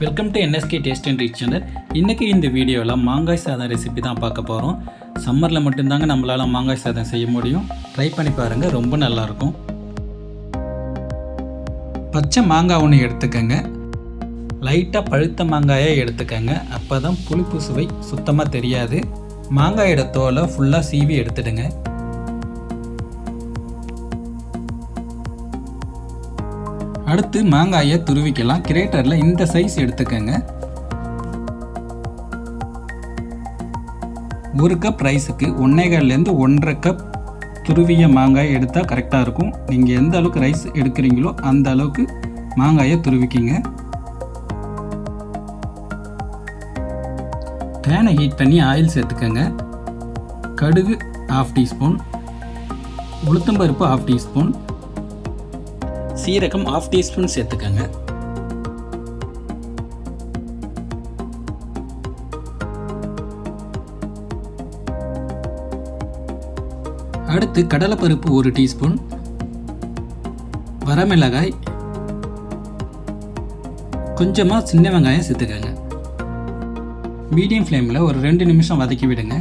Welcome to NSK taste and reach channel. இன்றைக்கி இந்த வீடியோவில் மாங்காய் சாதம் ரெசிபி தான் பார்க்க போகிறோம். சம்மரில் மட்டும்தாங்க நம்மளால் மாங்காய் சாதம் செய்ய முடியும். ட்ரை பண்ணி பாருங்கள், ரொம்ப நல்லாயிருக்கும். பச்சை மாங்காய் ஒன்று எடுத்துக்கங்க. லைட்டாக பழுத்த மாங்காயை எடுத்துக்கங்க. அப்போ தான் புளிப்பு சுவை சுத்தமாக தெரியாது. மாங்காயோட தோலை ஃபுல்லாக சீவி எடுத்துடுங்க. அடுத்து மாங்காயை துருவிக்கலாம். கிரேட்டரில் இந்த சைஸ் எடுத்துக்கங்க. 1 கப் ரைஸுக்கு 1.25 1.5 கப் துருவிய மாங்காய் எடுத்தால் கரெக்டாக இருக்கும். நீங்கள் எந்த அளவுக்கு ரைஸ் எடுக்கிறீங்களோ அந்த அளவுக்கு மாங்காயை துருவிக்கிங்க. பேனை ஹீட் பண்ணி ஆயில் சேர்த்துக்கங்க. கடுகு 1/2 டீஸ்பூன், உளுத்தம்பருப்பு 1/2 டீஸ்பூன், சீரகம் 1/2 டீஸ்பூன் சேர்த்துக்கங்க. அடுத்து கடலைப்பருப்பு 1 டீஸ்பூன், வரமிளகாய், கொஞ்சமாக சின்ன வெங்காயம் சேர்த்துக்கங்க. மீடியம் ஃப்ளேமில் ஒரு 2 நிமிஷம் வதக்கி விடுங்க.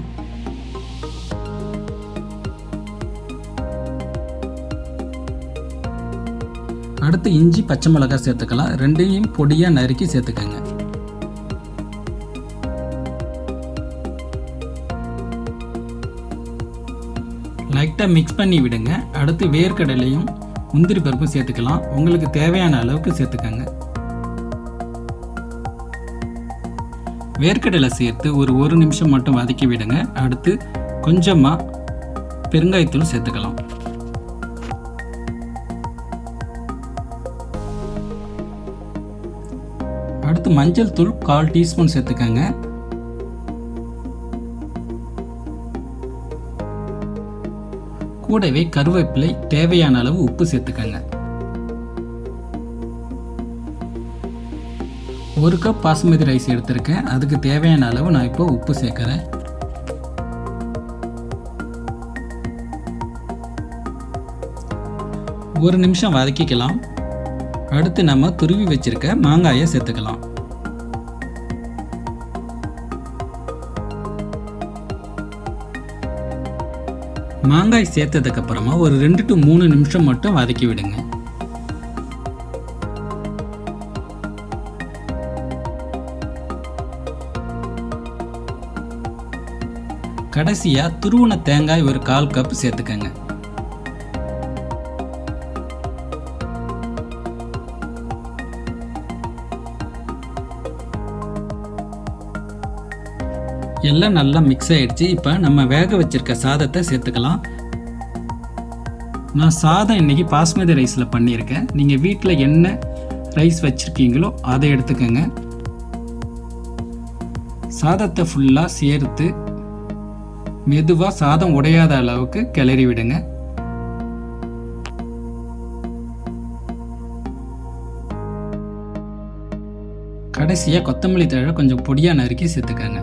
அடுத்து இஞ்சி பச்சை மிளகாய் சேர்த்துக்கலாம். 2யும் பொடியாக நறுக்கி சேர்த்துக்கங்க. லைட்டாக மிக்ஸ் பண்ணி விடுங்க. அடுத்து வேர்க்கடலையும் முந்திரி பருப்பும் சேர்த்துக்கலாம். உங்களுக்கு தேவையான அளவுக்கு சேர்த்துக்கங்க. வேர்க்கடலை சேர்த்து ஒரு 1 நிமிஷம் மட்டும் வதக்கி விடுங்க. அடுத்து கொஞ்சமாக பெருங்காயத்தூள் சேர்த்துக்கலாம். அடுத்து மஞ்சள் தூள் 1/4 டீஸ்பூன் சேர்த்துக்கங்க. கூடவே கருவேப்பிலை, தேவையான அளவு உப்பு சேர்த்துக்கங்க. 1 கப் பாசுமதி ரைஸ் எடுத்திருக்கேன். அதுக்கு தேவையான அளவு நான் இப்போ உப்பு சேர்க்குறேன். ஒரு நிமிஷம் வதக்கிக்கலாம். அடுத்து நம்ம துருவி வச்சிருக்க மாங்காயை சேர்த்துக்கலாம். மாங்காய் சேர்த்ததுக்கு அப்புறமா ஒரு 2 to 3 நிமிஷம் மட்டும் வதக்கி விடுங்க. கடைசியா துருவன தேங்காய் ஒரு 1/4 கப் சேர்த்துக்கங்க. எல்லாம் நல்லா மிக்ஸ் ஆகிடுச்சு. இப்போ நம்ம வேக வச்சிருக்க சாதத்தை சேர்த்துக்கலாம். நான் சாதம் இன்றைக்கி பாஸ்மதி ரைஸில் பண்ணியிருக்கேன். நீங்கள் வீட்டில் என்ன ரைஸ் வச்சுருக்கீங்களோ அதை எடுத்துக்கோங்க. சாதத்தை ஃபுல்லாக சேர்த்து மெதுவாக சாதம் உடையாத அளவுக்கு கிளறி விடுங்க. கடைசியாக கொத்தமல்லி தழை கொஞ்சம் பொடியாக நறுக்கி சேர்த்துக்கங்க.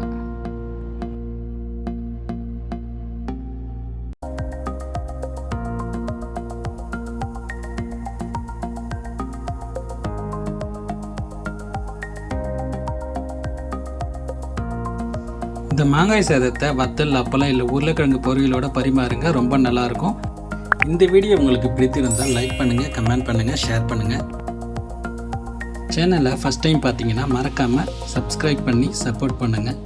இந்த மாங்காய் சாதத்தை வத்தல், அப்பளம் இல்லை உருளைக்கிழங்கு பொரியலோட பரிமாறுங்க. ரொம்ப நல்லாயிருக்கும். இந்த வீடியோ உங்களுக்கு பிடித்திருந்தால் லைக் பண்ணுங்கள், கமெண்ட் பண்ணுங்கள், ஷேர் பண்ணுங்கள். சேனலை ஃபஸ்ட் டைம் பார்த்தீங்கன்னா மறக்காமல் சப்ஸ்கிரைப் பண்ணி சப்போர்ட் பண்ணுங்கள்.